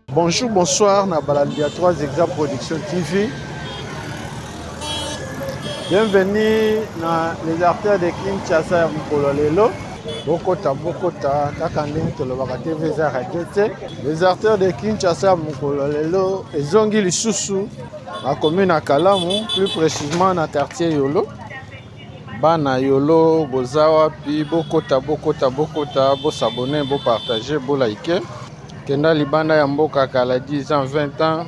Bonjour, bonsoir, Nabalandia 3 Exa Production TV. Bienvenue dans les artères de Kinshasa Mkololelo. Bokota, Kakandeng Tolobaka TV Radio. Les artères de Kinshasa Mkololelo, Ezongi Lisusu, la commune à Kalamu, plus précisément dans le quartier Yolo. Bana Yolo, Bozawa, puis Bokota, bo s'abonner, bo partager, bo liker. Kenda libanda ya mboka kala 10 ans, 20 ans.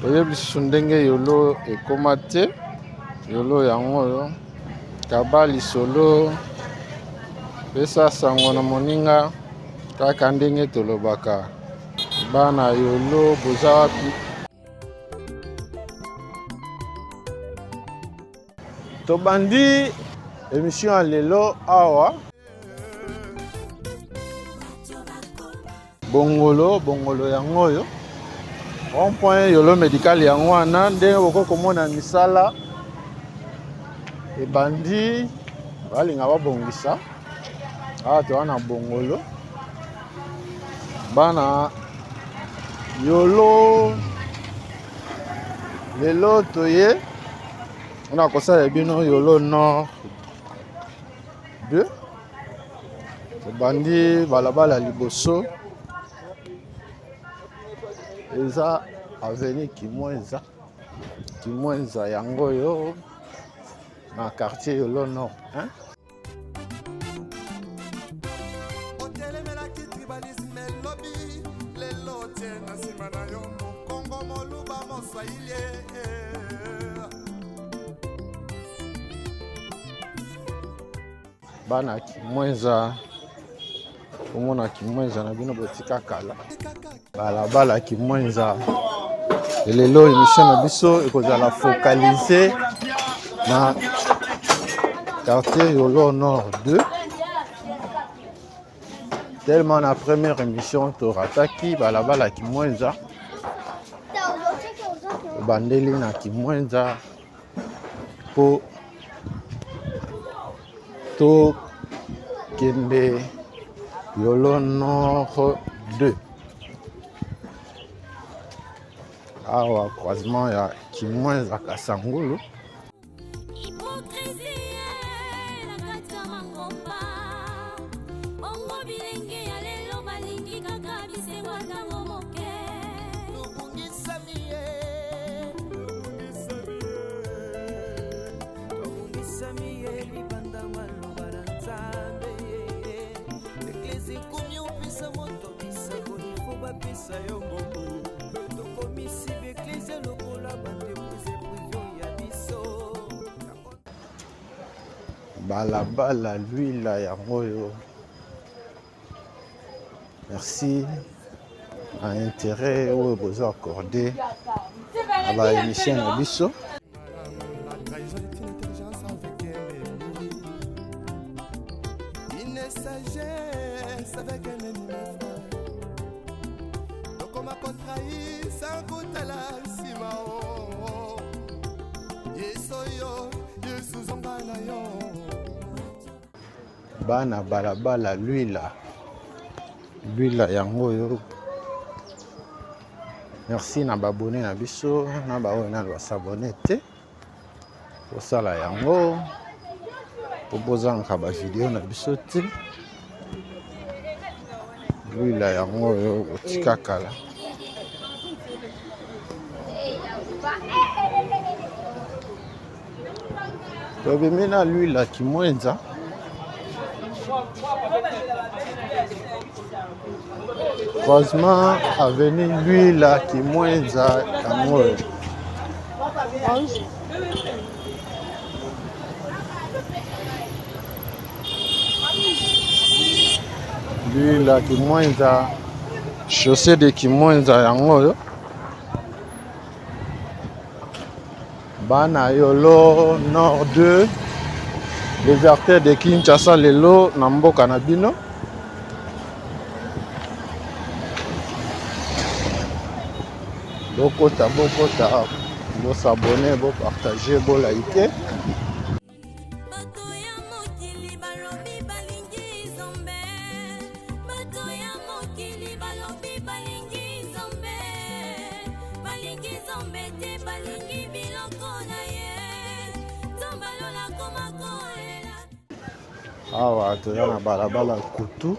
Oyebi sundenge Yolo ekomate. Yolo yango yo. Kabali solo. Pesa sango na moninga. Kaka ndenge tolobaka. Bana Yolo bozawa pi. Tobandi émission à lelo awa. Bongolo yango yo. Rond-point Yolo médical yango wana ndenge okokomona misala. Ebandi balinga babongisa. Ah to wana bongolo. Bana Yolo lelo toye. On a kosala bino Yolo Nord 2. Ebandi balabala liboso. Eza avenue Kimwenza yango yo na quartier Yolo Nord, hein? Bana Kimwenza omona Kimwenza na bino botika kala balabala Kimwenza lelo émission na biso ekozala focaliser na quartier Yolo Nord 2 tellement la première émission torataki balabala Kimwenza bandeli na Kimwenza po to kende Yolo Nord 2. Awa croisement ya Kimwenza Kasangulu. Balabala l'huile yango yo. Merci à intérêt où vous accordé à la émission na biso. Bana balabala l'huile yango yo. Merci na babone na biso na ba ona ba s'abonner te pour sala yango proposer nka ba vidéo na biso te l'huile yango yo otika kala tobimina l'huile Kimwenza. Croisement avenue l'huile Kimwenza yango yo. L'huile Kimwenza chaussée de Kimwenza yango yo. Bana Yolo Nord 2 les artères de Kinshasa lelo na mboka na bino. Bokota Vous s'abonner, vous partager, vous liker. Awa toza na balabala kutu.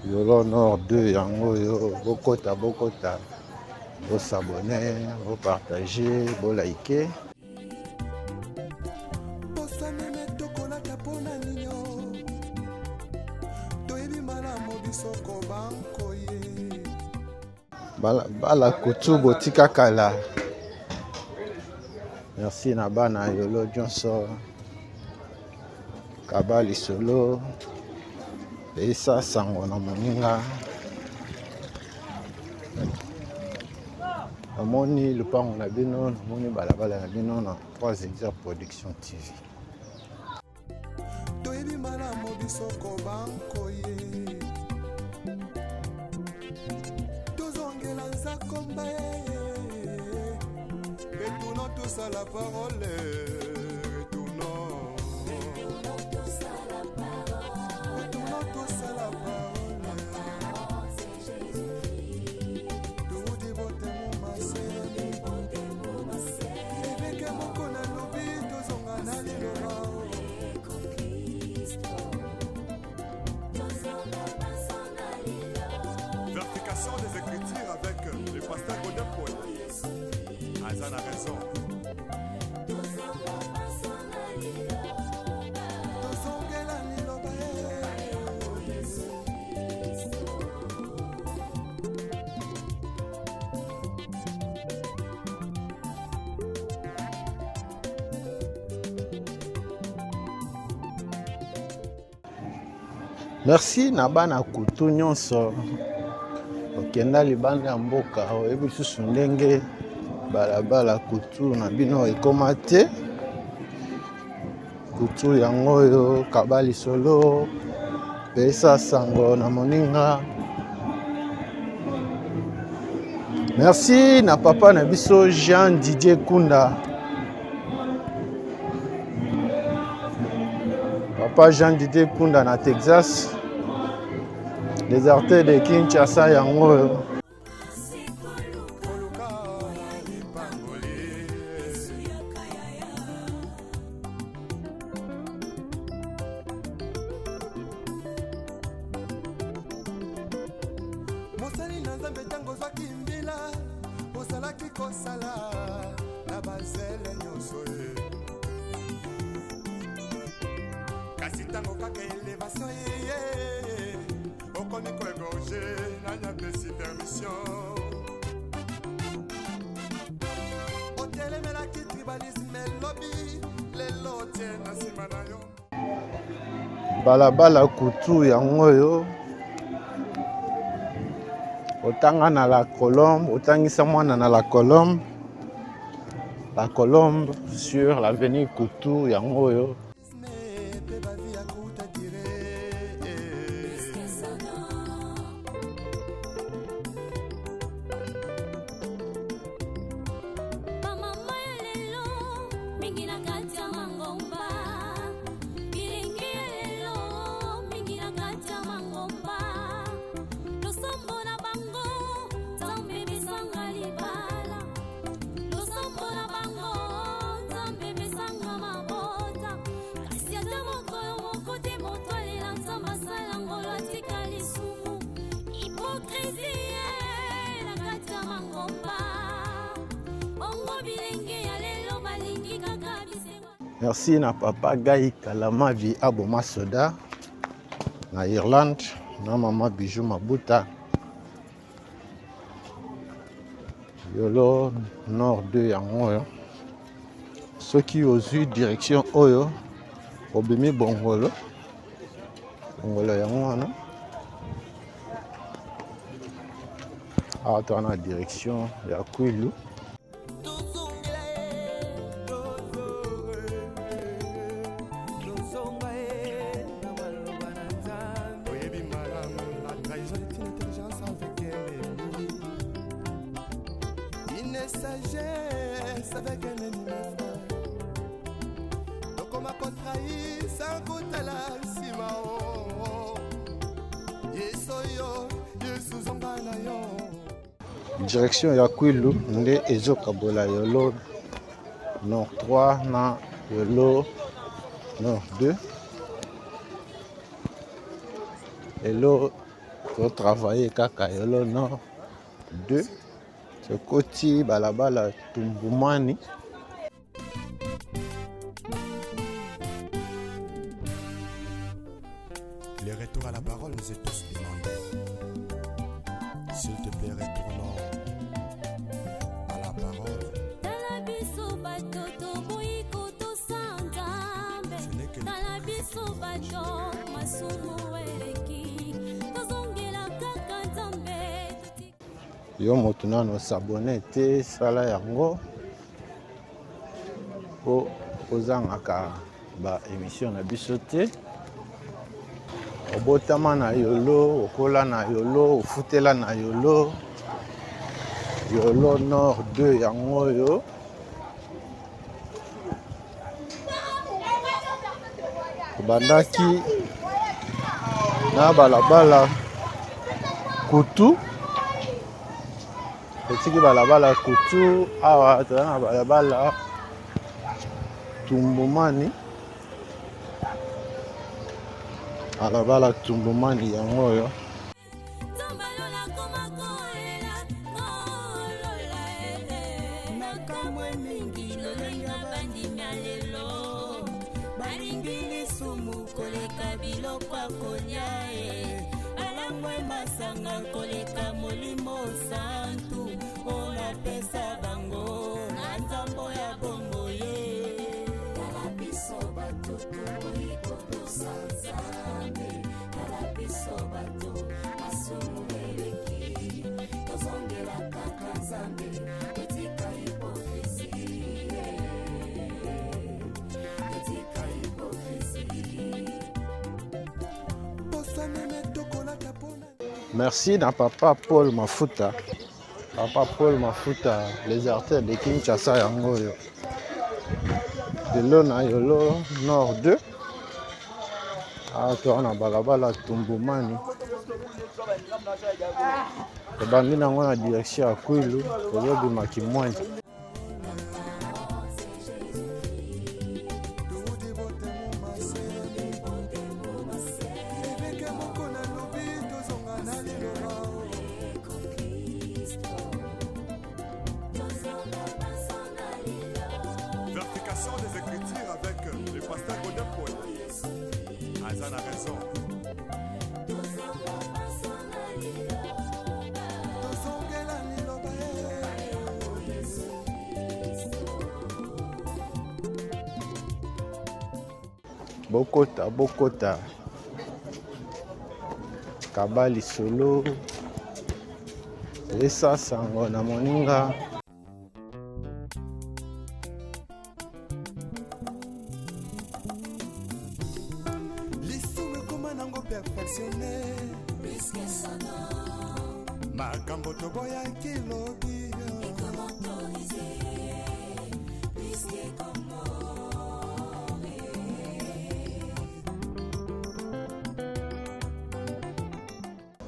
Yolo Nord 2 yango yo bokota vous s'abonner, vous partager, vous liker. Bala kutu botika kala. Merci na bana Yolo Johnson. Kabali solo. Esa sango na moninga. Amoni lupango na bino, amoni balabala na bino na 3 Hectares Production TV. Toyebi mala mobiso ko banko ye. Tozongela nzakomba ye. Retournons tous à la parole. Des écritures avec le pasteur Godin Paul. Azan a raison. Merci na bana kutu nyonso. Okenda libanda ya mboka oyebi susu ndenge balabala kutu na bino ekoma te. Kutu yango oyo kabali solo pesa sango na moninga. Merci na papa na biso Jean Didier Kunda. Papa Jean Didier Kunda na Texas. Les artistes de Kinshasa yango. Mosali na nzambe tango zwaki mbila osalaki kosala na bazele nyonso ye. Kasi tango kaka elevation ye. Okomi ko egorge nanya pesi permission. Otelemelaki tribalisme lobby lelo tie na nsima na yo. Balabala kutu yango yo. Otanga na la Colombe, otangisa mwana na la Colombe. La Colombe sur l'avenue Kutu yango yo. Merci na papa Gai Kalamavi Aboma Soda na Irlande na mama Bijou Mabuta. Yolo Nord 2 yango soki ozwi direction oyo obimi bongolo yango wana awa toza na direction ya Kwilu. Direction ya Kwilu nde ezokabola yolo nord 3 na yolo nord 2. Elo to travailler kaka yolo nord 2 sokoti balabala Tumbumani. Les retours à la parole nous est tous demandés. S'il te plaît, retournons à la parole. Ce n'est que yo moto nano s'abonner te sala yango po ozangaka ba émission na biso te. Obotama na yolo, okola na yolo, ofutela na yolo. Yolo nord 2 yango yo. Bandaki na balabala Kutu. Etiki balabala Kutu awa toza na balabala Tumbumani. Balabala Tumbumani yango yo. Merci na papa Paul Mafuta. Papa Paul Mafuta, les artères de Kinshasa yango yo. Yolo na yolo nord 2. Ato na balabala Tumbumani. Ebandi nango na direction ya Kwilu, tozobima Kimwanja. Vérification des écritures avec le pasteur Godin Paul. Azan a raison. Bokota Kabali solo Esa sango na moninga. L'issue comment nango perfectionné. Makambo to boya kilobi.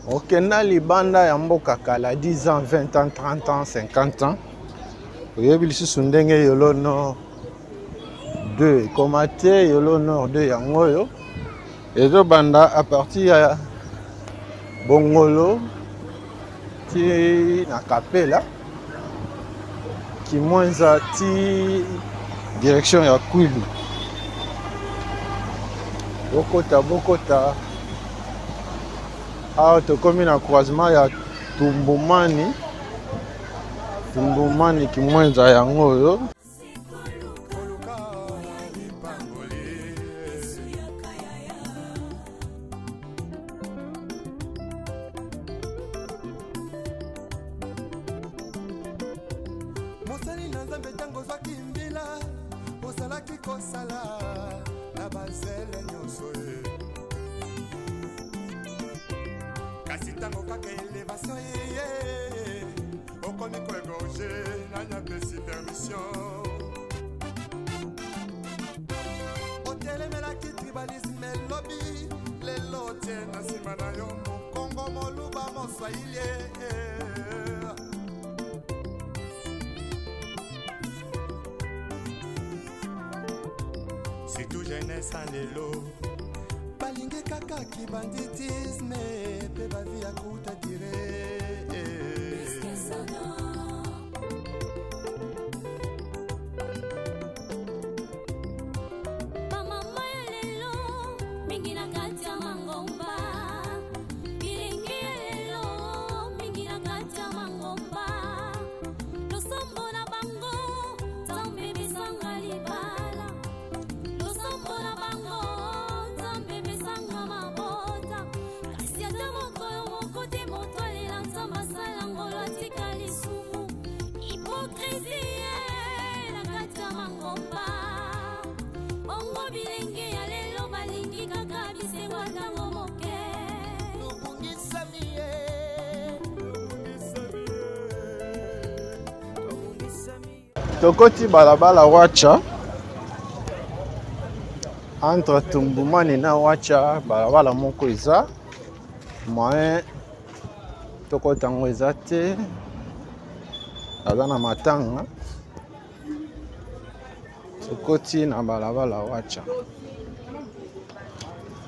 Okenda libanda ya mboka kala 10 ans, 20 ans, 30 ans, 50 ans. Oyebi lisusu ndenge yolo nord 2 komate yolo nord 2 yango yo. Ezo banda a partir ya Bongolo ti na Kapela Kimwenza ti direction ya Kwilu. Bokota awa tokomi na croisement ya Tumbumani Kimwenza yango yo. kosala na bazele nyonso ye kasi ntango kaka elevation ye okomi koegorge nanyapesi permission otelemelaki tribalisme elobi lelo tie na nsima na yo mokongo moluba moswahili surtout jeunesse en lelo balingi kaka kibanditisme pe bavi ya kuta dire Tokoti balabala wacha entre Tumbumani na wacha balabala moko eza moyen tokota ngo eza te aza na matanga tokoti na balabala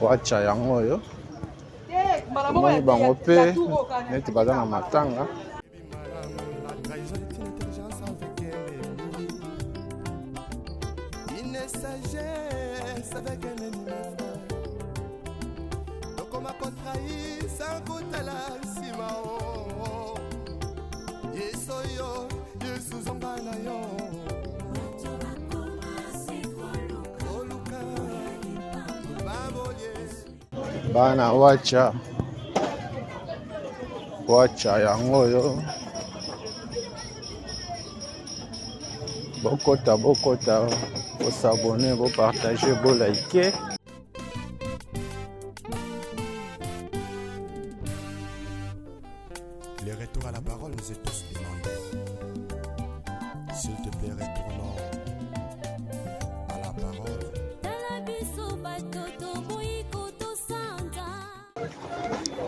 wacha yango oyo omoni bango mpe neti baza na matanga sagesse avec un ennemi donc on m'a contrahi sans goûter la sima yesoyo yesuzongana yo bana wacha yango oyo bokota vous s'abonner, vous partager, vous liker. Les retours à la parole nous est tous demandés. S'il te plaît, retournons à la parole.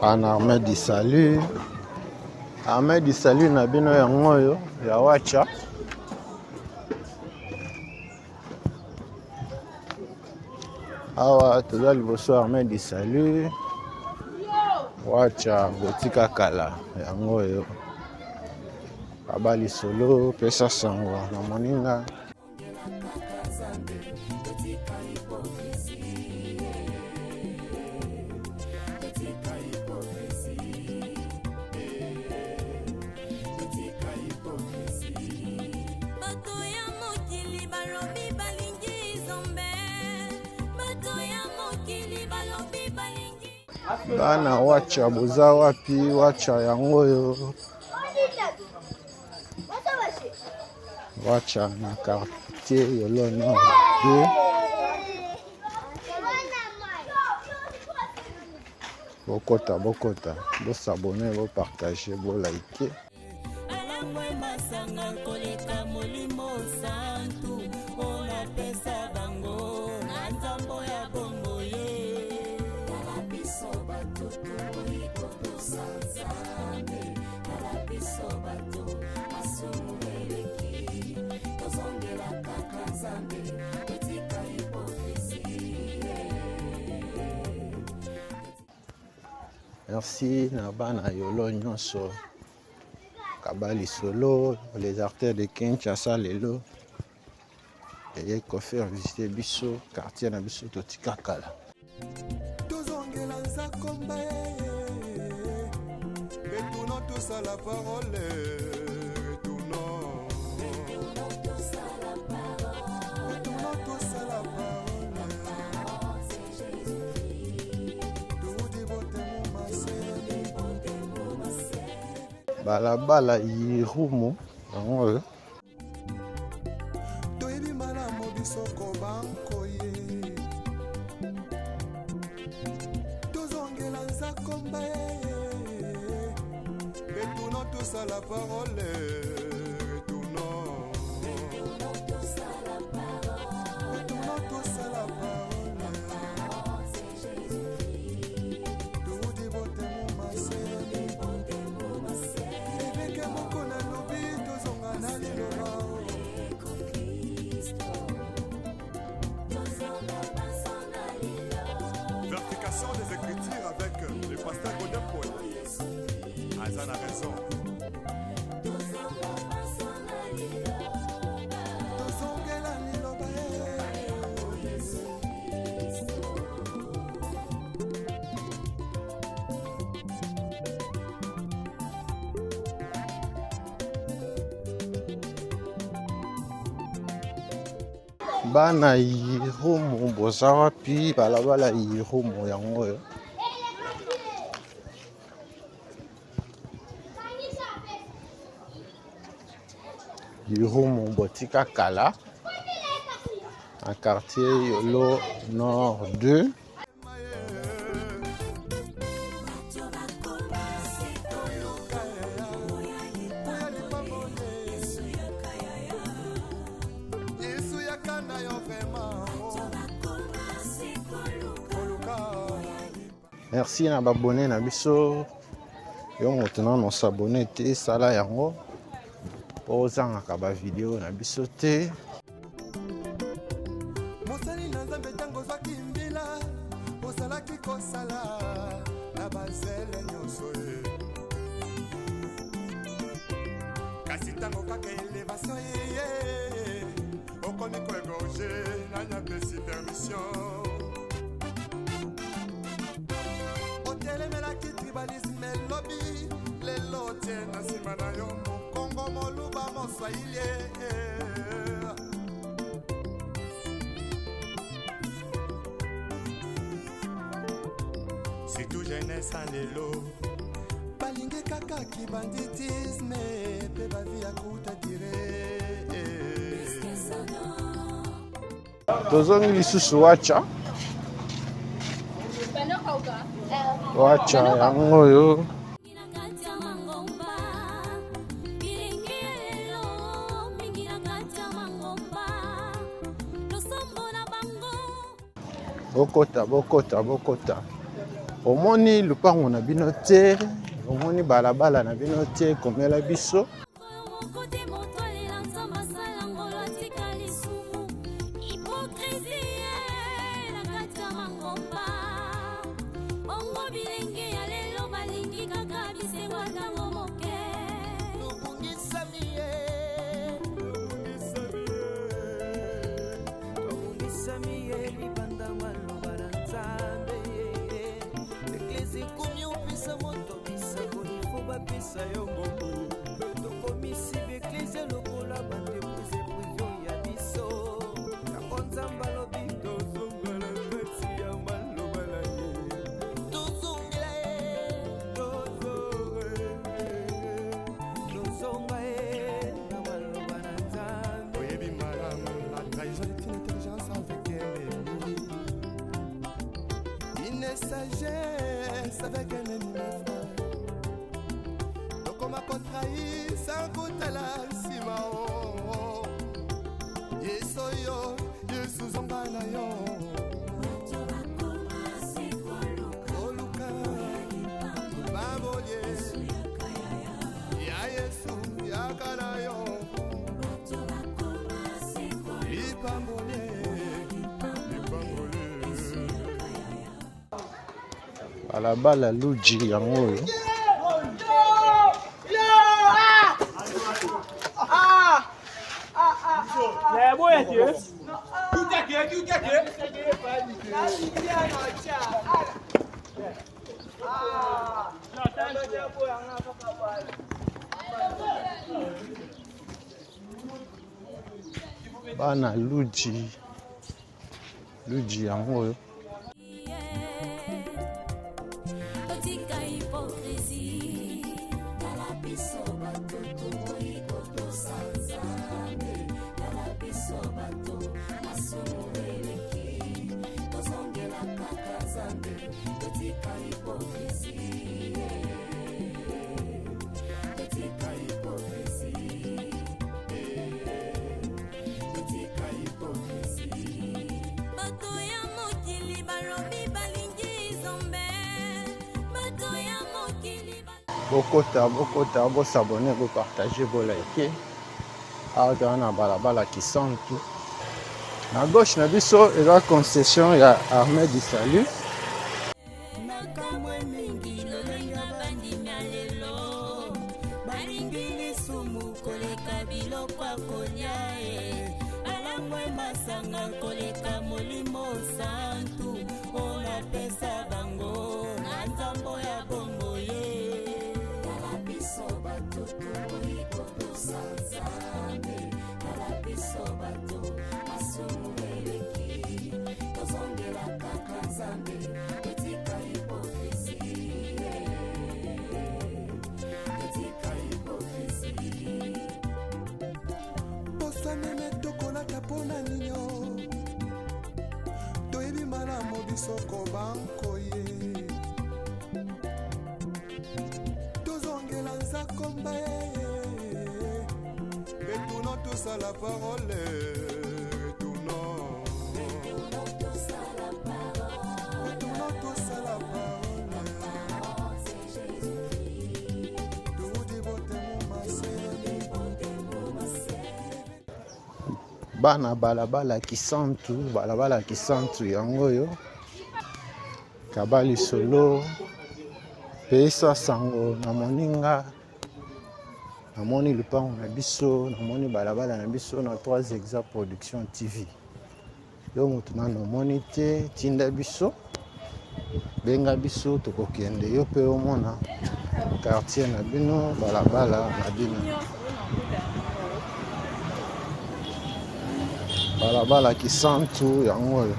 En Ahmed Salut na bino yango yo ya wacha. Awa toza liboso Ahmed Salut wacha botika kala yango oyo abali solo pesa sango na moninga bana wacha boza wapi wacha yango oyo wacha na quartier Yolo Nord 2 bokota bo s'abonner bo partager bo liker Merci na bana Yolo nyonso kabali solo les artères de Kinshasa lelo et ko faire visiter biso quartier na biso totika kala tozongela nzakomba retournons tous à la parole retournons tous à la parole balabala Irumu yango toyebi malamu biso bankoye tozongela nzakomba retournons tous à la parole retournons tous à la parole tout dévote mon massé éveke moko na lobi tozonga na liloba Verification des écritures avec le pasteur Godin Paul. Azan a raison. Bana yirumu boza wapi balabala yirumu yango oyo yirumu botika kala na quartier Yolo Nord 2. Merci na babone na biso yo maintenant no s'abonner te sala yango po zangaka ba video na biso te mosali na nzambe tango zwaki mbila osalaki kosala na bazele nyonso kasi tango kaka elevation ye okomi koegorge na nyapesi permission tribalisme lobby lelo tena nsima na yo mokongo moluba moswahili surtout jeunesse en lelo balingi kaka kibanditisme mpe bavi ya kuta dire tozongi lisusu wacha wacha yango oyo bokota omoni lupango na bino te omoni balabala na bino te komela biso sagesse avec un ennemi frère. Donc on m'a contrahi sans côté la simao. Yesoyo, Yesu zongana yo. Oluka, baboye. Ya Yesu, ya kanayo. Ipambole. Balabala luji yango oyo bana luji yango oyo Bato, Bokota, vous s'abonner, vous partager, vous liker. Alors, on a balabala qui sent tout. À gauche, na biso, il y a concession, il y a Armée du Salut. Soko banko ye tozongela nzakomba retournons tous à la parole retournons tous à la parole c'est Jésus-Christ tout bana balabala kisantu yango yo kabali solo pesa sango na moninga namoni lupango na biso namoni balabala na biso na 3 Exa Production TV yo mutu na nomoni te tinda biso benga biso tokokende yo pe omona quartier na bino balabala na bino balabala kisantu yango yo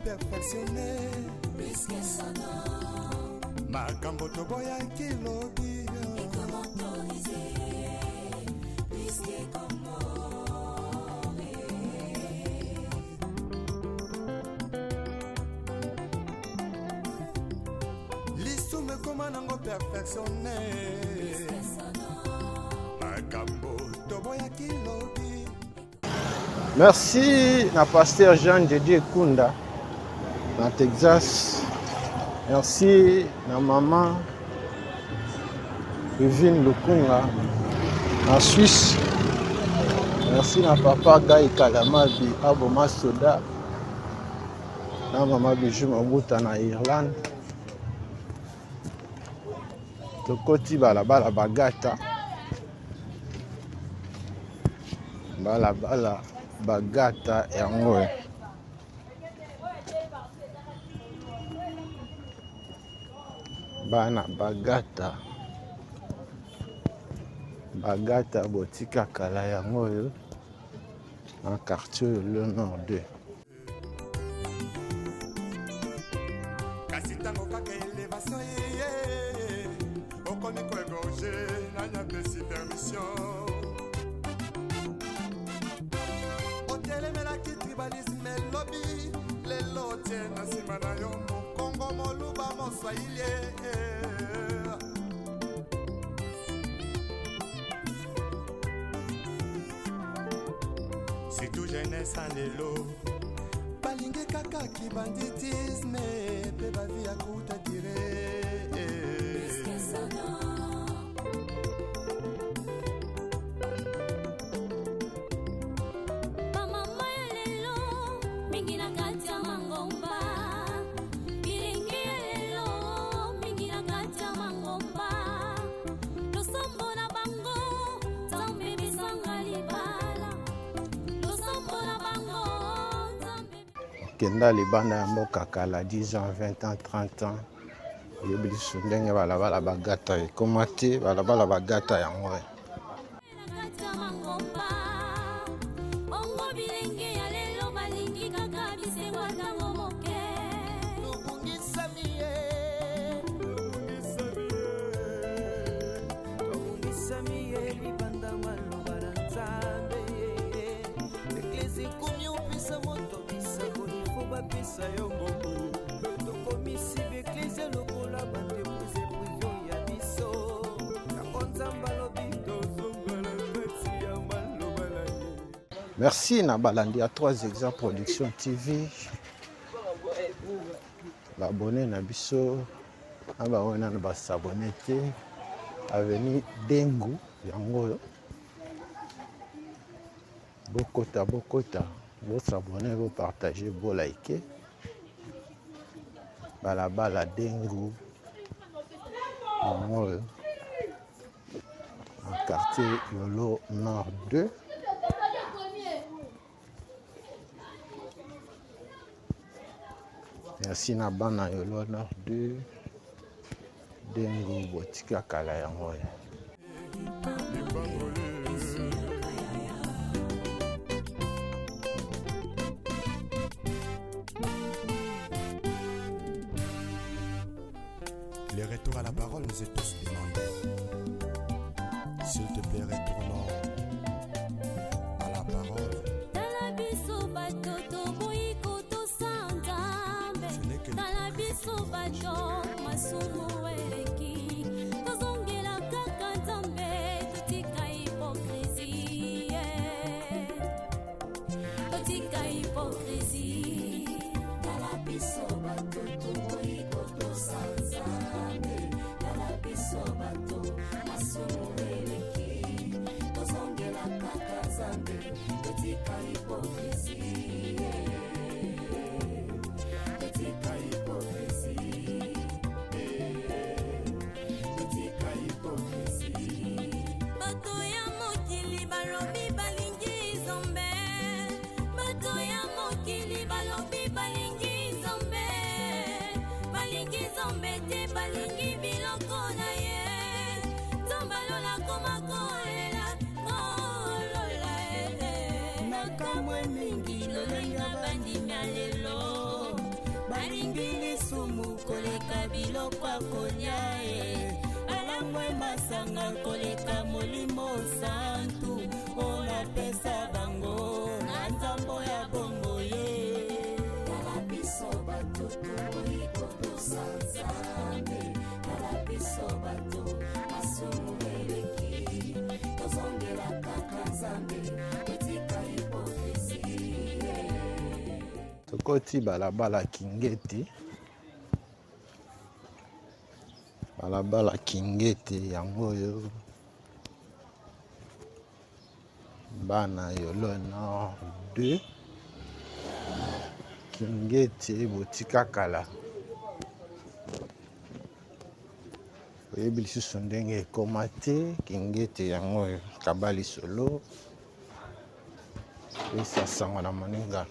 perfectionné makambo toboya kilobi lisume koma nango perfectionné makambo toboya kilobi. Merci na pasteur Jean Didier Kunda na Texas. Merci na maman Evine Lukunga na Suisse. Merci na papa Gai Kalamabi Aboma Soda na maman Bijou Mabuta na Irlande. Tokoti balabala bagata balabala bagata yango bana bagata botika kala yango oyo na quartier le nord 2 kasi ntango kaka elevation ye okoni koegorge nanya pesi permission otelemelaki tribalisme lobi lelo tie na nsima na yo mokongo moluba moswahili surtout jeunesse en lelo balingi kaka kibanditisme pe bavi ya kuta dire kenda libanda ya mboka kala 10 ans 20 ans 30 ans yebi lisu ndenge balabala bagata ekoma te balabala bagata yango Merci na balandi à 3 exemples Production TV. Abonné na biso aba wana na s'abonner te Avenue Dengu yango bokota vous s'abonner, vous partager, vous liker. Balabala Dengu yango en quartier Yolo Nord 2. Merci na bana Yolo Nord 2 Dengu botika kala yango. Les retours à la parole nous est tous demandés. S'il te plaît, retournons à la parole. Ce n'est que kwa konya alamwe masanga koleka molimo santu ona pesa bango na nzambo ya bongo ye kala biso batutu ikoto sanzambe kala biso batu asumueleki tozongela kaka nzambe etika hipokrizi tokoti balabala Kingeti. Balabala Kingeti yango yo bana Yolo Nord 2 Kingeti botika kala oyebi lisusu ndenge ekoma te Kingeti yango yo kabali solo pesa sango na moninga.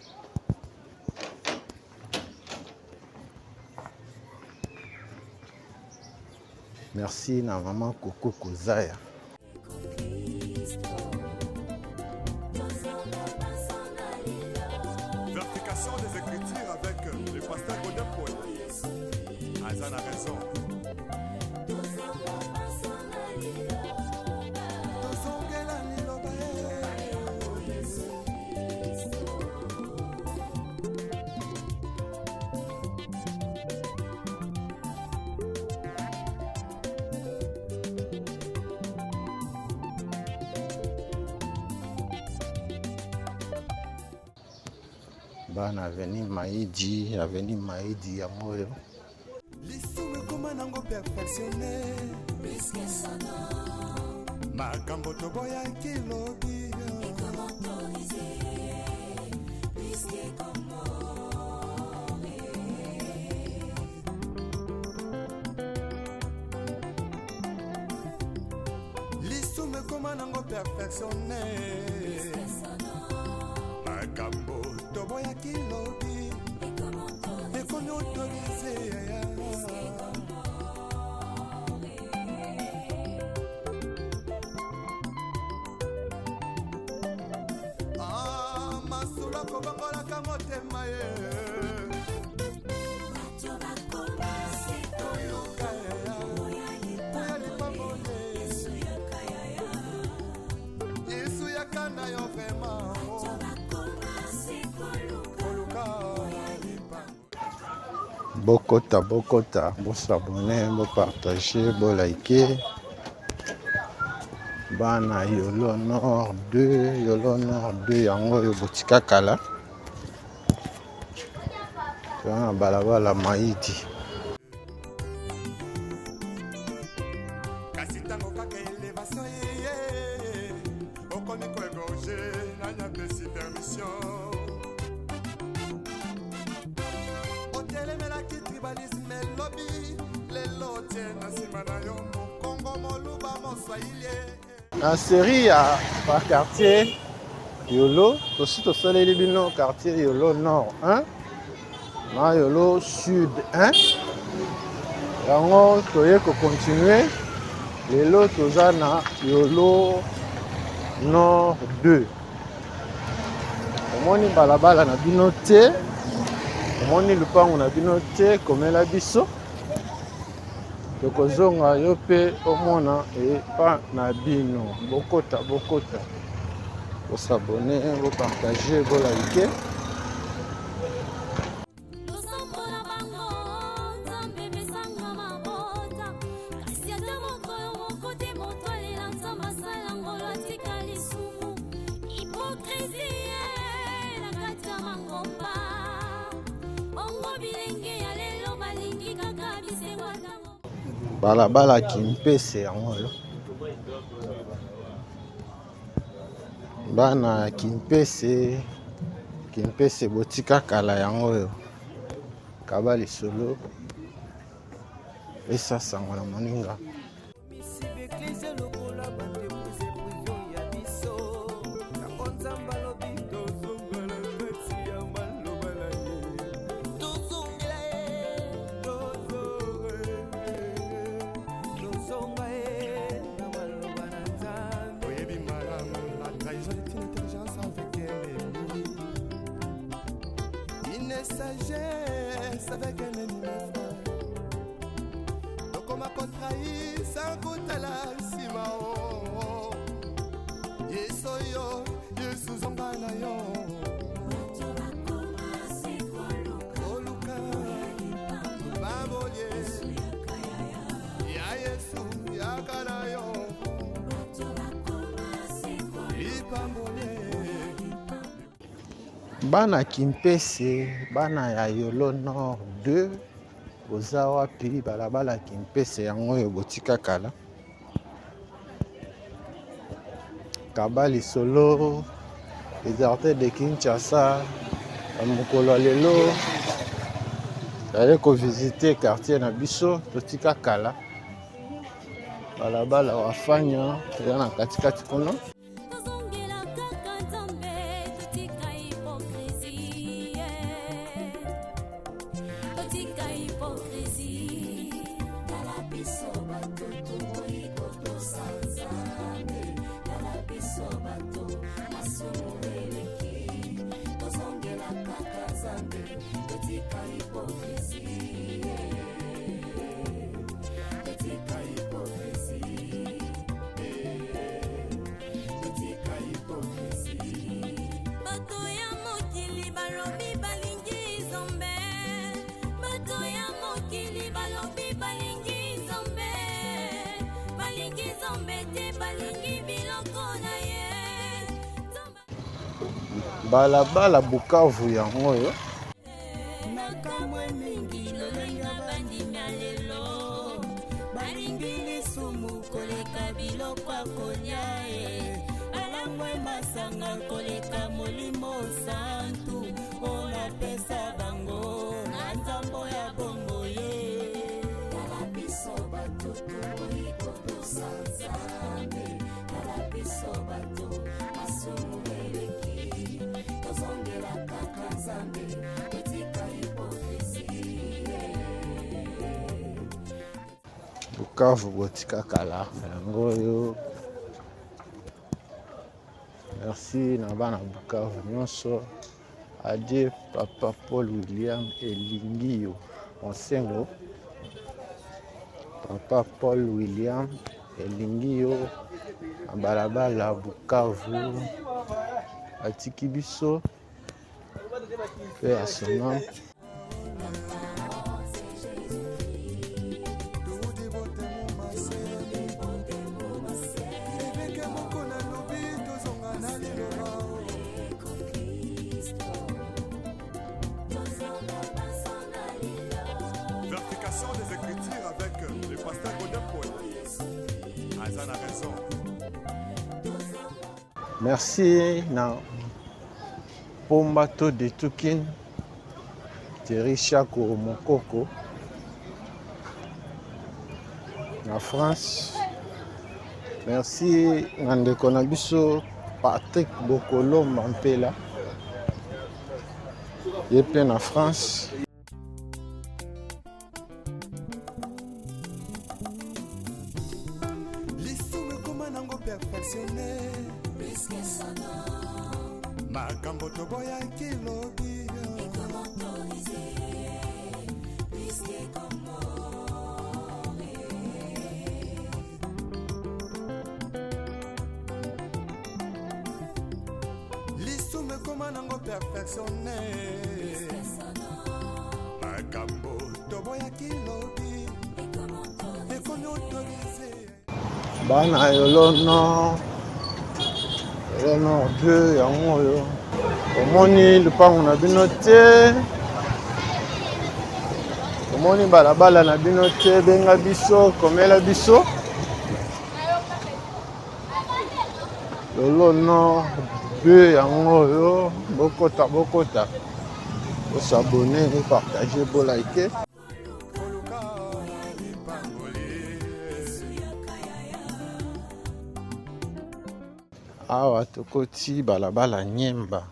Merci na maman Coco Kozaya. Vérification des écritures avec le pasteur Godin Paul. Azan a raison. Bana Avenue Maïdi ya moyo. Lisume koma nango perfectionné. Makambo toboya kilobi. Lisume koma nango perfectionné. Makambo toboya kilobi. Ekomi autorisé ya. Masula kobangola kamotema ye. Yesu yakana yo vraiment. Bokota, vous s'abonner, vous partager, vous liker. bana Yolo Nord 2, Yolo Nord 2 yango yo botika kala. Tuna balabala maiti. kasi ntango kaka elevation ye okomi koegorge nanya pesi permission otelemelaki tribalisme elobi lelo tie na nsima na yo mokongo moluba moswahili Na série ya ba quartier Yolo, aussi tosaleli bino quartier Yolo Nord 1 na Yolo Sud 1. Yango toye ko continuer lelo toza na Yolo Nord 2. Omoni balabala na bino te, omoni lupango na bino te komela biso. Tokozonga yo pe omona epa na bino. Bokota. Vous s'abonner, vous partager, vous liker. Balabala Kimpese yango yo. Bana Kimpese botika kala yango yo. Kabali solo. Esa sango na moninga. Sagesse avec un ennemi frère donc on m'a contrahi sans goûter la simao yesoyo yesu zongana yo oluka baboye ya yesu yakana yo ipambole Bana Kimpese, bana ya Yolo Nord 2, boza wapi balabala Kimpese yango yo botika kala. Kabali solo, les artistes de Kinshasa, mokolo lelo, d'aller ko visiter quartier na biso totika kala. Balabala wafanya ya na katikati kuna. Balabala Bukavu yango yo. Bukavu botika kala yango yo. Merci na bana Bukavu nyonso. Adieu Papa Paul William Elingio Onsengo. Papa Paul William Elingio balabala Bukavu atiki biso pe asona. eza na raison. Merci na Pomba to de Tukin Thierry Chako Mokoko na France. Merci na ndeko na biso Patrick Bokolo Mampela ye pe na France. Lisume koma nango perfectionné makambo toboyaki lobi lisume koma nango perfectionné makambo toboyaki lobi ekomi autorisé Bana yolono 2 yango oyo omoni lupango na bino te, omoni balabala na bino te, benga biso komela biso lolono 2 yango oyo bokota osabone, partager, bolike. Awa tokoti balabala Nyemba.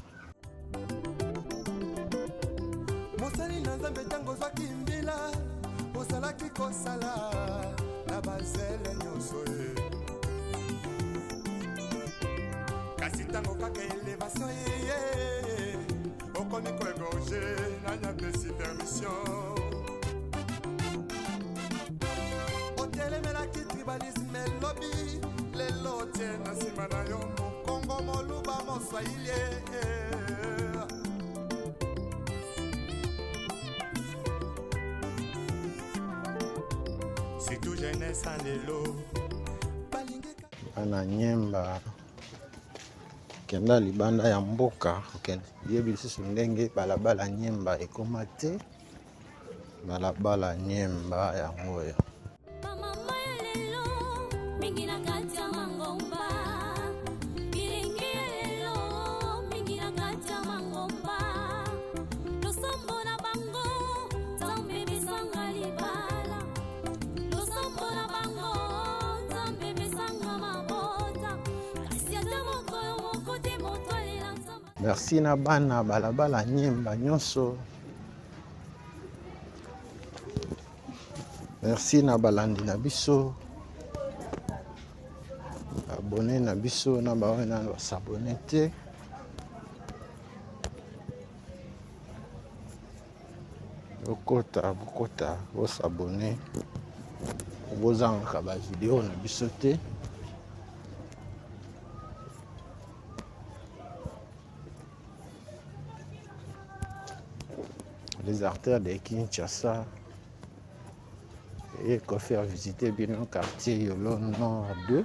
mosali na nzambe ntango ozwaki mbila ozalaki kosala na bazele nyonso ye kasi ntango kaka elevation yeye okomi koegorge nanyapesi permission otelemelaki tribalisme elobi lelo tie na nsima na yo mokongo moluba moswahili surtout jeunesse en lelo Ana Nyemba kenda libanda ya mboka yebi lisusu ndenge balabala Nyemba ekoma te, balabala Nyemba yango oyo. Merci na bana balabala Nyemba nyonso. Merci na balandi na biso. Abonné na biso na bawana basabone te. Bokota bosabone. Bozanga ba video na biso te. Les artères de Kinshasa et qu'on fait visiter bien le quartier Yolo Nord 2.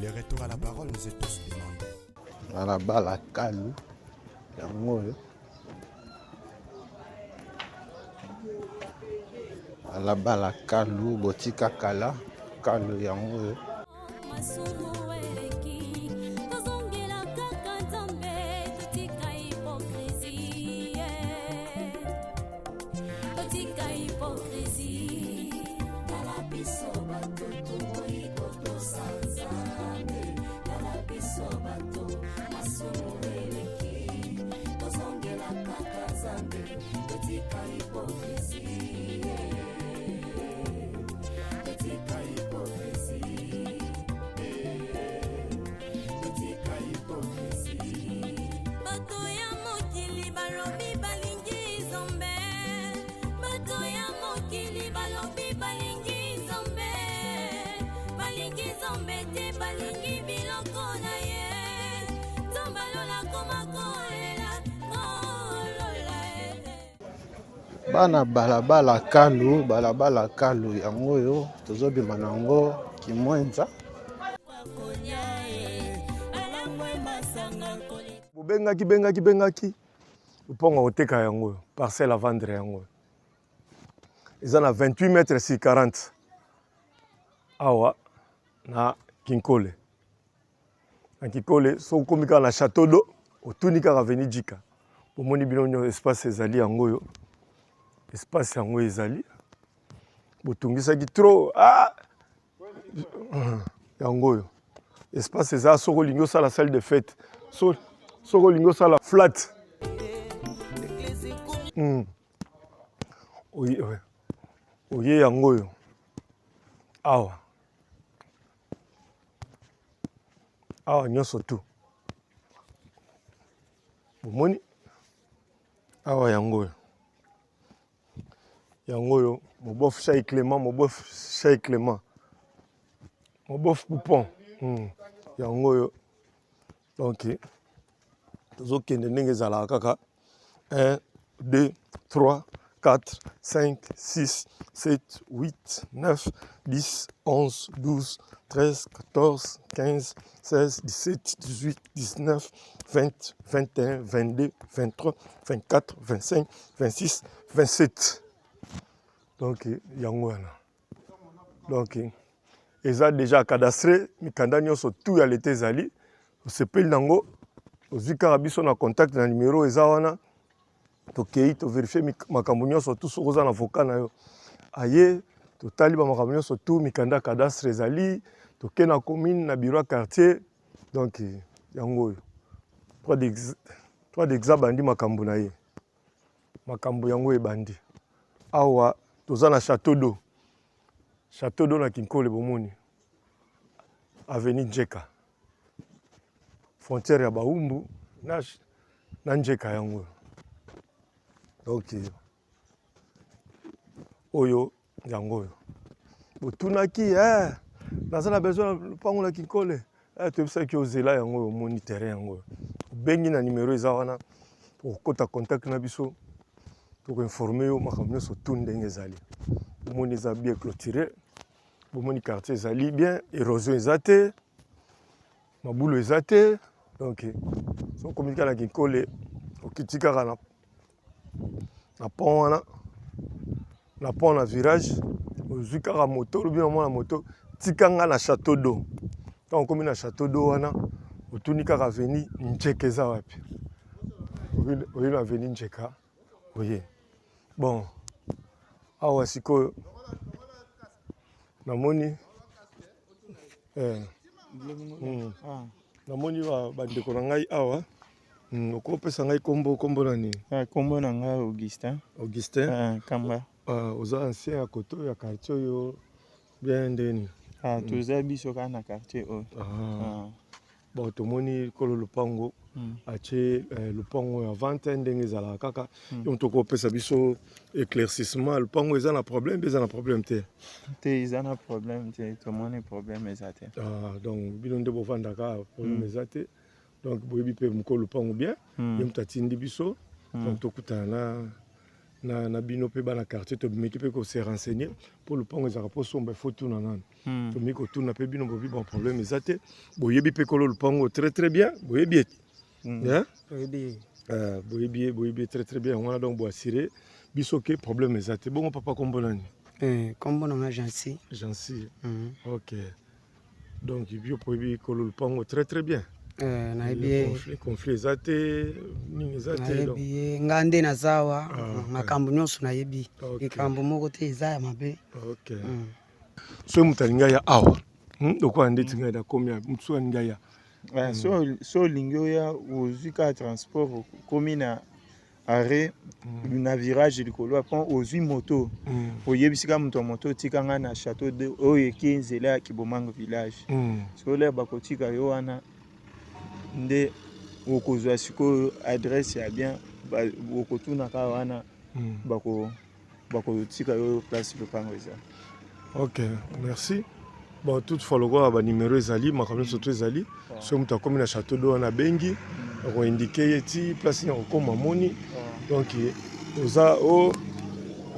Le retour à la parole nous est tous demandé. À la balle à Kalou, à la balle à Kalou, Botika Kala, Kalou Yango. balingi nzambe te balingi biloko na ye nzambe alola koma kolela kolola bana balabala kalu yango oyo tozobima nango kimwenza konya alamwe masanga koleka bengaki lupango oteka yango parcelle à vendre yango eza na 28 mètres sur 40 awa na Kinkole so komi kaka na château d'eau otuni kaka veni jika omoni bino nyonso espace ezali yango oyo espace yango ezali botungisaki trop yango oyo espace eza soko olingi osala salle de fête soko olingi osala flat oye yango oyo awa nyonso tu bomoni awa yango oyo mobof Chai Clément mobof Poupon yango oyo donc tozokende ndenge ezalaka kaka 1 2 3 4 5 6 7 8 9 10 11 12 13 14 15 16 17 18 19 20 21 22 23 24 25 26 27 donc yango wana donc eza déjà cadastré mikanda nyonso tout ya leta ezali osepeli nango ozwi kaka biso na contact na numéro eza wana tokei toverifie makambo nyonso tu soki oza na avocat na yo aye totali bamakambo nyonso tu mikanda cadastre ezali tokei na commune na bureau ya quartier donc yango oyo 3 d'exa bandi makambo na ye makambo yango ebandi awa toza na château d'eau na Kinkole bomoni avenue Njeka frontière ya Baumbu na Njeka yango donc oyo yango oyo botunaki naza na besoin na lupango na Kinkole toyebisaki ozela yango oyo omoni terrain yango oyo obengi na numéro eza wana okota contact na biso tokoinforme yo makambo nyonso tu ndenge ezali bomoni eza bien clôturé bomoni quartier ezali bien érosion eza te mabulu eza te donc so kominika na Kinkole okiti kaka na pont wana na pont na virage ozwi kaka moto olobi na moto tikanga na château d'eau ntango okomi na château d'eau wana otuni kaka avenue Njeka eza wapi oye na avenue Njeka oye bon awa sikoyo namoni namoni bandeko na ngai awa okopesa ngai kombo na nini kombo na ngai Augustin Kamba oza ancien ya koto ya quartier oyo bien ndeni toza biso kaka na quartier oyo bon tomoni kolo lupango atie lupango ya vente ndenge ezalaka kaka yo moto okopesa biso éclaircissement lupango eza na problème eza na problème te eza na problème te tomoni problème eza te donc bino nde bovandaka problème eza te donc boyebi mpe mokolo lupango bien ye moto atindi biso donc tokutana na bino mpe bana quartier tobimeki mpe kose renseigner mpo lupango ezalaka mpo somba ifo tuna nani tomiki kotuna mpe bino bobi bon problème eza te boyebi mpe kolo lupango très très bien boyebi ete boyebi très bien wana donc boassire biso ke problème eza te bongo papa kombo nani kombo na nga Jansi ok donc yo boyebi kolo lupango très très bien conflit eza te nini eza te nayebi nga nde naza awa makambo nyonso nayebi likambo moko te eza ya mabe so moto alingi aya awa lokola ndeti ngai nakomi motu alingi aya so olingi oya ozwi kaka transport okomi na arrêt na virage likolo apon ozwi moto oyebisika moto ya moto otikanga na château de oyo eki nzela ya Kibomango village so lere bakotika yo wana nde okozwa sikoyo adresse ya bien okotuna kaka wana bakotika yo place lupango eza ok merci Bon, toutefois, le roi a numéro ezali, ma commune surtout ezali. Si on a comme un château d'eau en a bengi, on a indiqué ici, place en comme moni. Donc,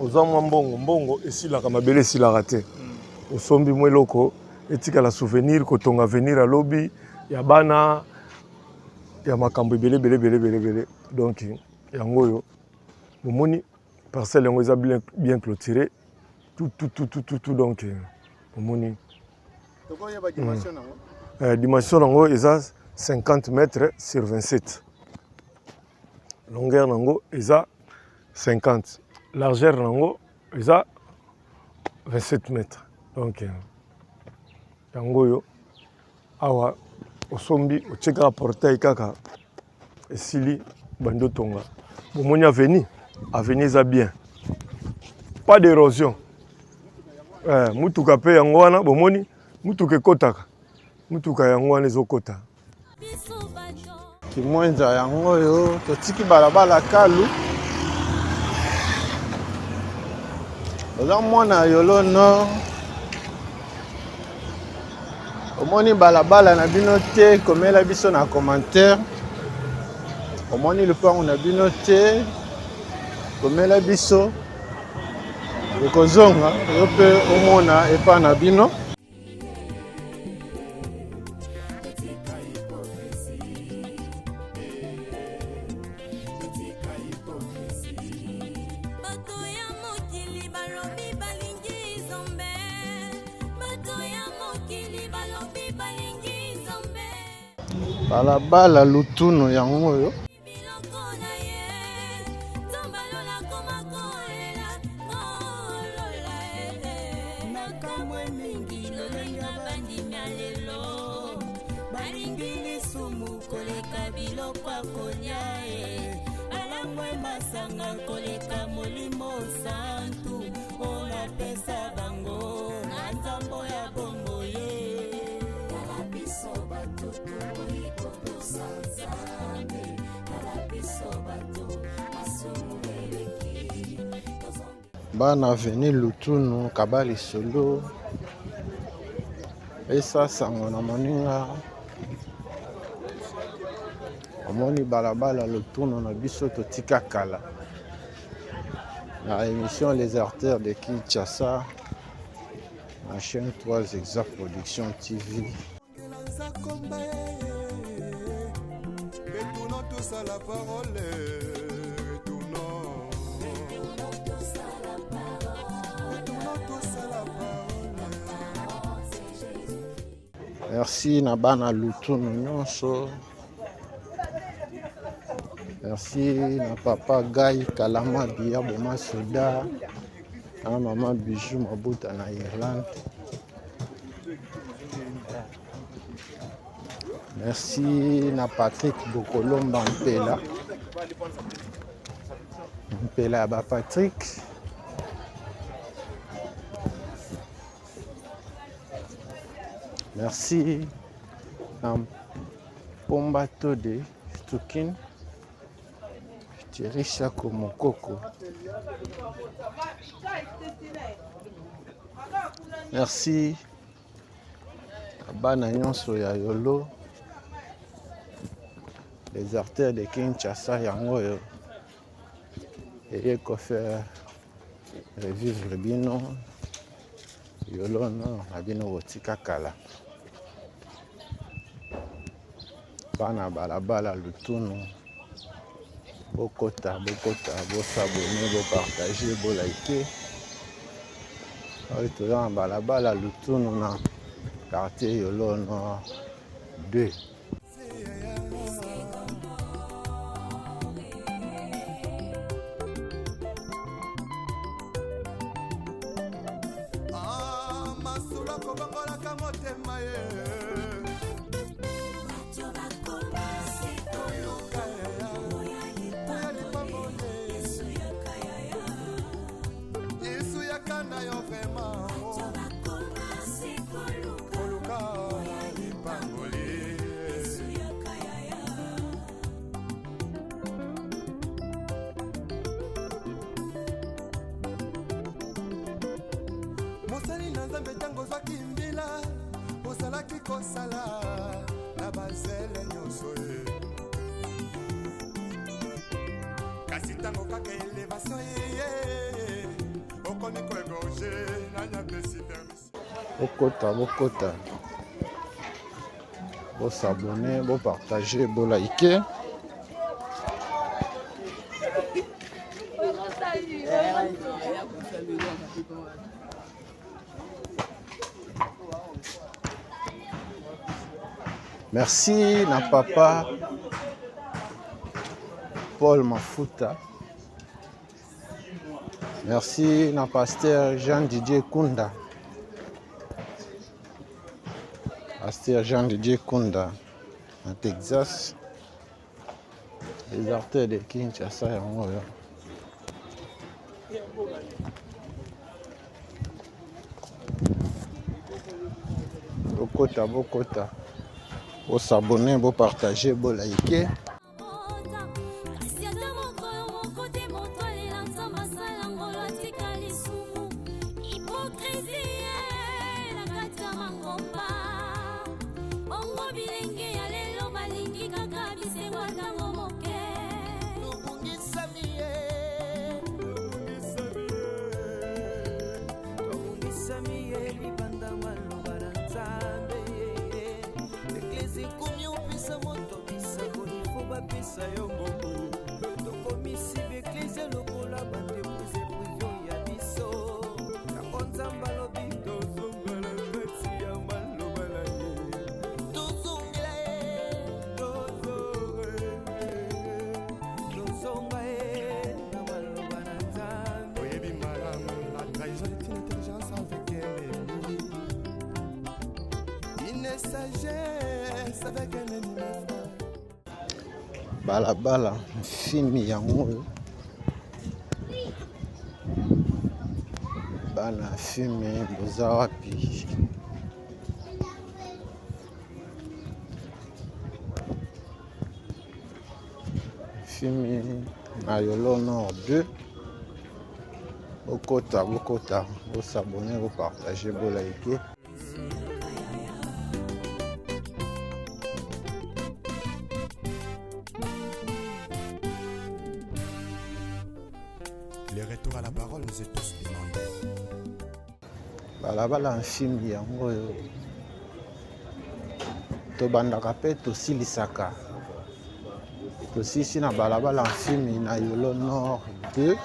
aux mbongo et si la kamabele si la raté. Au sombi moi loko, et tika la souvenir quand on a venir à lobby, ya bana, ya makambo belé. Donc, yango yo, moni parcelle yango eza bien clôturé, tout donc moni. Dimension nango eza 50 mètres sur 27. Longueur nango eza 50. Largeur nango eza 27 mètres. Donc yango yo awa osombi ocheka portail kaka esili bando tonga. Bomoni avenue eza bien. Pas d'érosion. Mutuka pe yango wana bomoni mutuka ekotaka. Mutuka yango wana ezokota. Kimwenza yango yo totiki balabala kalu. Oza mwana yolo no. Omoni balabala na bino te komela biso na commentaire. Omoni lupango na bino te komela biso. Ekozonga yo pe omona epa na bino. Balabala lutuno yango oyo. Bana veni lutuno kabali solo. Esa sango na moninga. Omoni balabala lutuno na biso totika kala. La émission Les Artères de Kinshasa. La chaîne 3 Exact Production TV. Retournons tous à la parole. Merci na bana lutuno nyonso. Merci na papa Guy Kalama Bia Boma Soda. Na maman Bijou Mabuta na Irlande. Merci na Patrick Bokolomba Mpela. Mpela ba Patrick. Merci à Pombato de Stukin, Thierry Chako Mokoko. Merci à Bana Nyonso ya Yolo, les artères de Kinshasa yango yo. Et qu'on fait revivre bino Yolo no abino wotika kala. Bana balabala lutuno. Bokota, s'abonner, partager, liker. Toujours en balabala lutuno na quartier Yolo no 2. Mosali na Nzambe tango zwaki mbila tozalaki kosala na bazele nyonso ye kasi ntango kaka elevation ye okomi koegorge nanyapesi permis bokota bosabone bopartage bolike. Merci na papa Paul Mafuta. Merci na pasteur Jean Didier Kunda. Pasteur Jean Didier Kunda en Texas. Les artères de Kinshasa yango yo. Bokota. Vous s'abonner, vous partager, vous liker. Balabala fimi yango bana fimi boza wapi fimi na Yolo Nord 2 bokota vous s'abonner vous partager vous liker. Le retour à la parole nous est tous demandé. Balabala film yango yo tobandaka pe tosilisaka tosisi na balabala film na Yolo Nord 2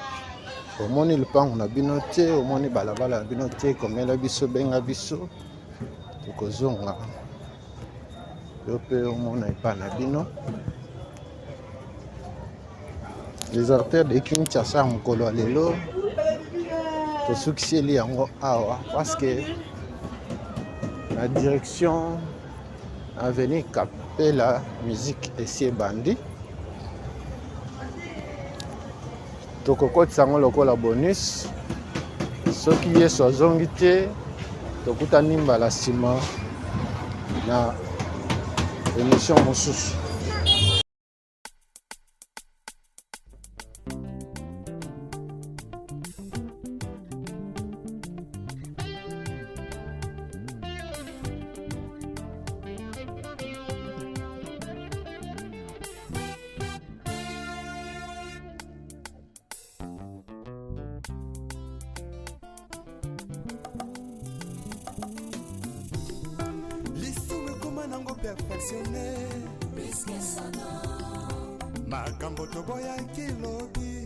omoni lupango na bino te omoni balabala na bino te komela biso benga biso tokozonga yo pe omona epa na bino. Les artères de Kinshasa mokolo lelo tosukiseli yango awa parce que la direction avenue Capella musique esi bandi tokokotisa yango lokola bonus soki yesu azongi te tokutani mbala nsima na émission mosusu. Perfectionné makambo toboya kilobi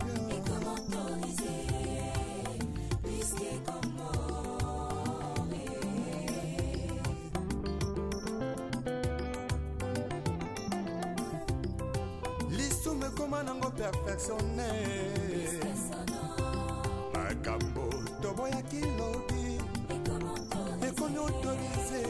lisume koma nango perfectionné makambo toboya kilobi ekomi autorisé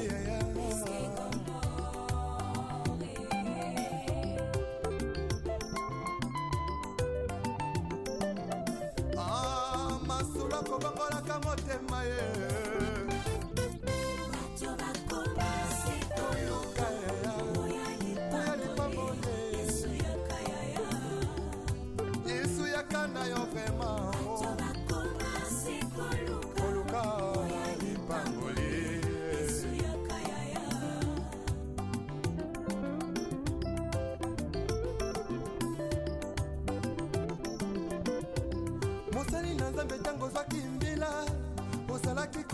kobangola motema ye Yesu yakana yo vraiment koluka lipangoli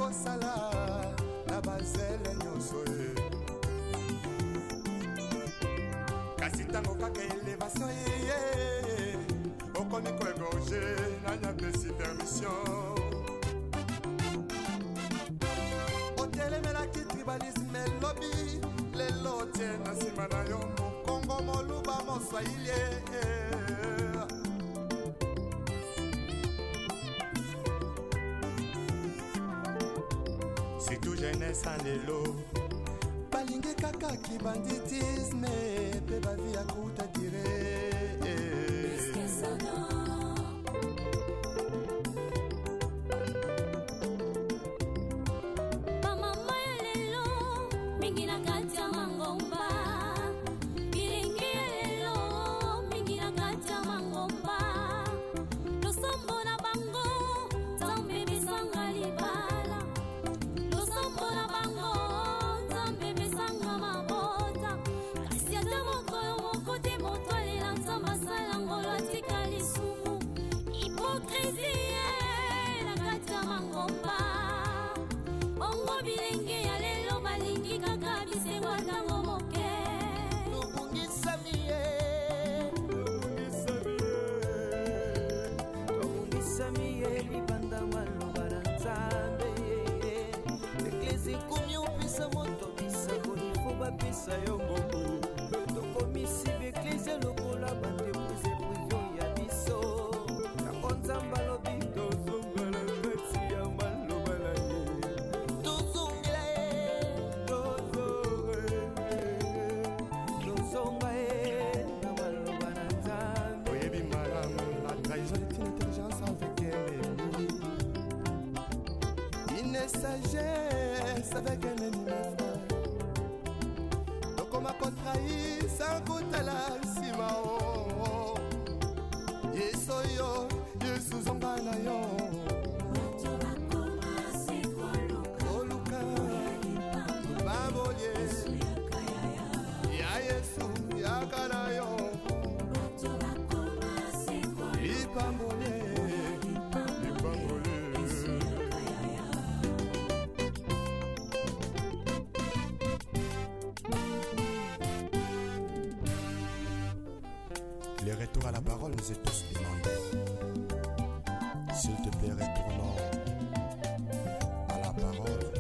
kosala na bazele nyonso ye kasi ntango kaka elevation ye okomi koegorge na nyapesi permission otelemelaki tribalisme elobi lelo tie na nsima na yo mokongo moluba moswahili surtout jeunesse en lelo balingi kaka kibanditisme pe bavi ya kuta dire bapesa yo ngombo tokomisi beklise lokola bandeprise privio ya biso yango nzambe alobi tozonga na kati ya maloba na ye tozongela ye tozonga ye na maloba na nzambe oyebi malamu la trahison est une intelligence avec ennemi une sagesse avec un ennemi frère koma contrai sans kutala nsima yesu yo yesu zonga na yo oluka baboye ya yesu yaka na yo lipambole Les retours à la parole nous est tous demandés. S'il te plaît, retournons à la parole.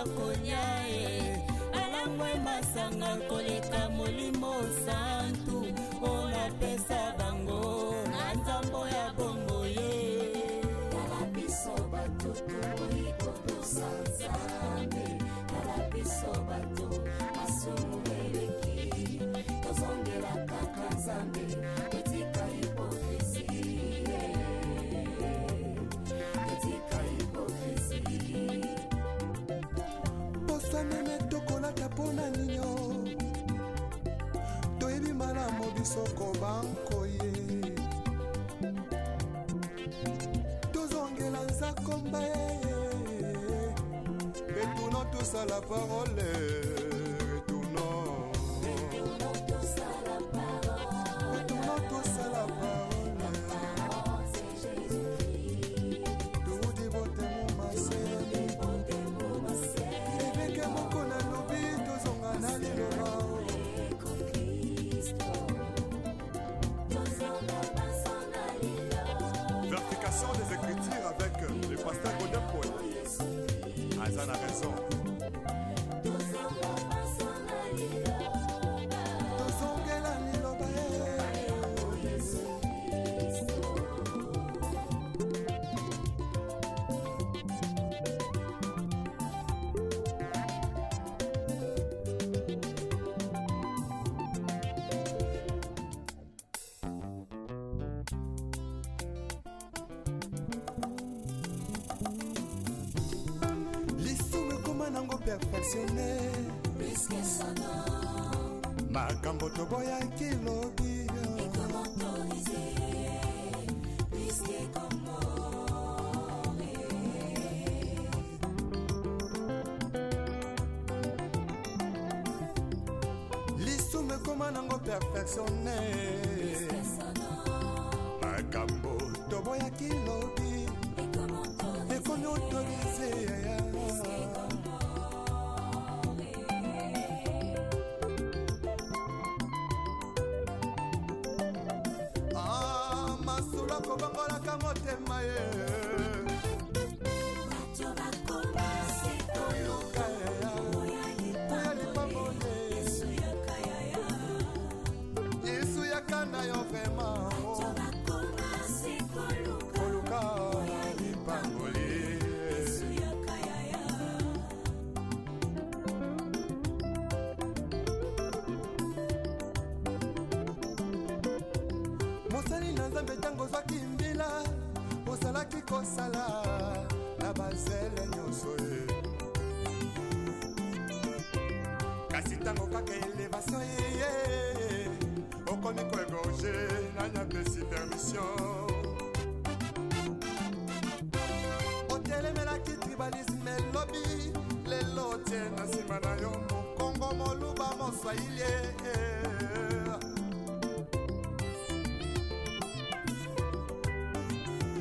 Konya alangwe masanga koleka molimo santu ona pesa bango na nzambo ya bongo ye kala biso bato iko tosanzame kala biso bato asumuleki tozongela kaka nzambe etika hipokrisie etika hipokrisie meme tokolaka mpona nino toyebi malamu bisoko banko ye tozongela nzakomba ye retournons tous à la parole retournons tous à la parole toudi botemo mase eveke moko na lobi tozonga na liloba perfectionné plus que sonore, makambo toboyaki lobi et comment autoriser, plus que commorer. lisume koma nango perfectionné Plus que sonore, makambo toboyaki lobi et comment autoriser, ekomi autorise yaya plus que commorer. masula kobangolaka motema ye Bato bakomasi koluka, oya lipamole, Yesu yakayaya. yesu yakana yo vraimen Bato bakomasi koluka, koluka oya lipamole, Yesu yakayaya. mosali na nzambe ntango ozwaki mbila ozalaki kosala na bazele nyonso ye kasi ntango kaka elevation yeye okomi koegorge nanyapesi permission otelemelaki tribalisme elobi lelo tie na nsima na yo mokongo moluba moswahili